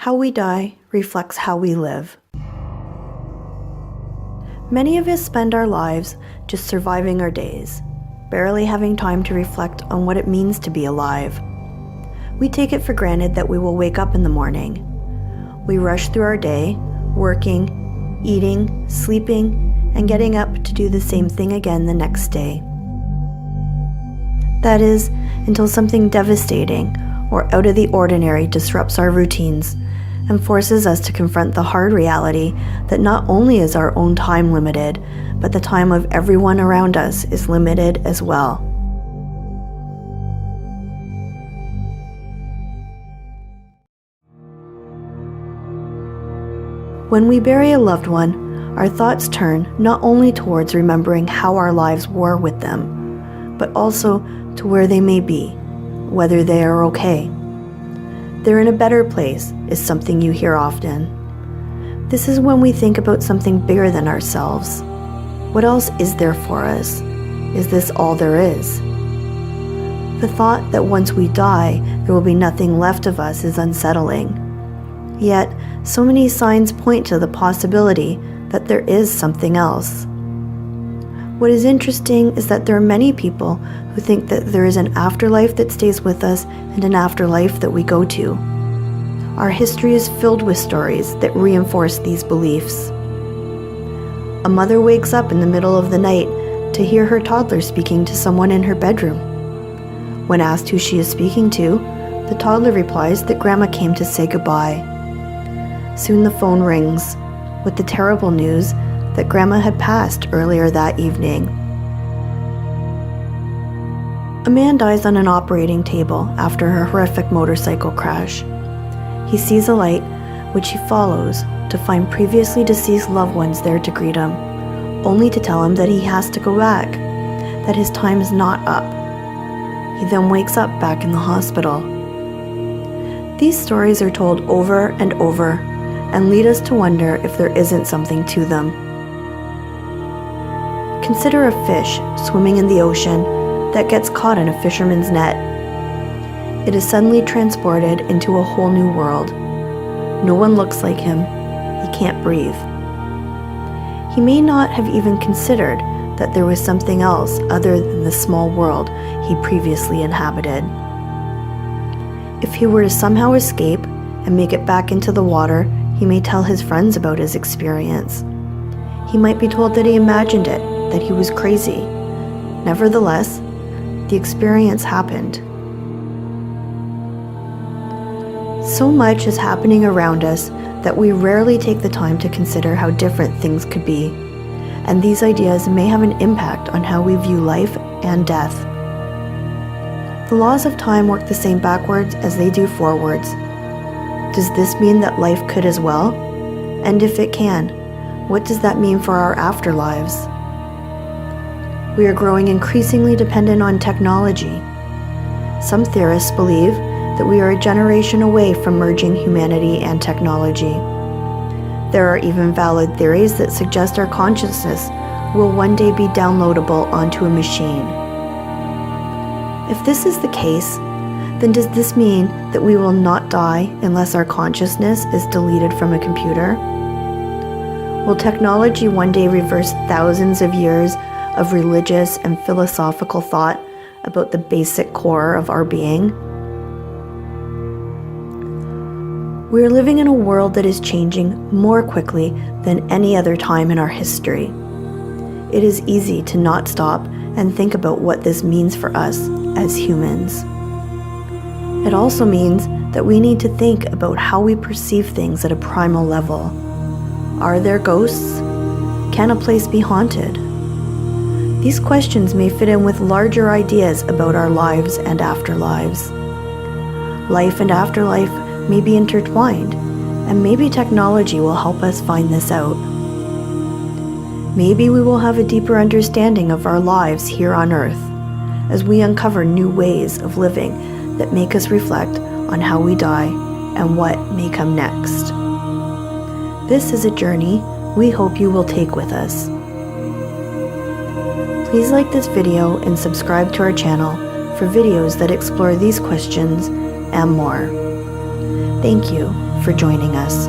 How we die reflects how we live. Many of us spend our lives just surviving our days, barely having time to reflect on what it means to be alive. We take it for granted that we will wake up in the morning. We rush through our day, working, eating, sleeping, and getting up to do the same thing again the next day. That is, until something devastating or out of the ordinary disrupts our routines and forces us to confront the hard reality that not only is our own time limited, but the time of everyone around us is limited as well. When we bury a loved one, our thoughts turn not only towards remembering how our lives were with them, but also to where they may be, whether they are okay. They're in a better place is something you hear often. This is when we think about something bigger than ourselves. What else is there for us? Is this all there is? The thought that once we die, there will be nothing left of us is unsettling. Yet, so many signs point to the possibility that there is something else. What is interesting is that there are many people who think that there is an afterlife that stays with us and an afterlife that we go to. Our history is filled with stories that reinforce these beliefs. A mother wakes up in the middle of the night to hear her toddler speaking to someone in her bedroom. When asked who she is speaking to, the toddler replies that Grandma came to say goodbye. Soon the phone rings with the terrible news that Grandma had passed earlier that evening. A man dies on an operating table after a horrific motorcycle crash. He sees a light, which he follows to find previously deceased loved ones there to greet him, only to tell him that he has to go back, that his time is not up. He then wakes up back in the hospital. These stories are told over and over and lead us to wonder if there isn't something to them. Consider a fish swimming in the ocean that gets caught in a fisherman's net. It is suddenly transported into a whole new world. No one looks like him. He can't breathe. He may not have even considered that there was something else other than the small world he previously inhabited. If he were to somehow escape and make it back into the water, he may tell his friends about his experience. He might be told that he imagined it, that he was crazy. Nevertheless, the experience happened. So much is happening around us that we rarely take the time to consider how different things could be, and these ideas may have an impact on how we view life and death. The laws of time work the same backwards as they do forwards. Does this mean that life could as well? And if it can, what does that mean for our afterlives? We are growing increasingly dependent on technology. Some theorists believe that we are a generation away from merging humanity and technology. There are even valid theories that suggest our consciousness will one day be downloadable onto a machine. If this is the case, then does this mean that we will not die unless our consciousness is deleted from a computer? Will technology one day reverse thousands of years of religious and philosophical thought about the basic core of our being? We are living in a world that is changing more quickly than any other time in our history. It is easy to not stop and think about what this means for us as humans. It also means that we need to think about how we perceive things at a primal level. Are there ghosts? Can a place be haunted? These questions may fit in with larger ideas about our lives and afterlives. Life and afterlife may be intertwined, and maybe technology will help us find this out. Maybe we will have a deeper understanding of our lives here on Earth as we uncover new ways of living that make us reflect on how we die and what may come next. This is a journey we hope you will take with us. Please like this video and subscribe to our channel for videos that explore these questions and more. Thank you for joining us.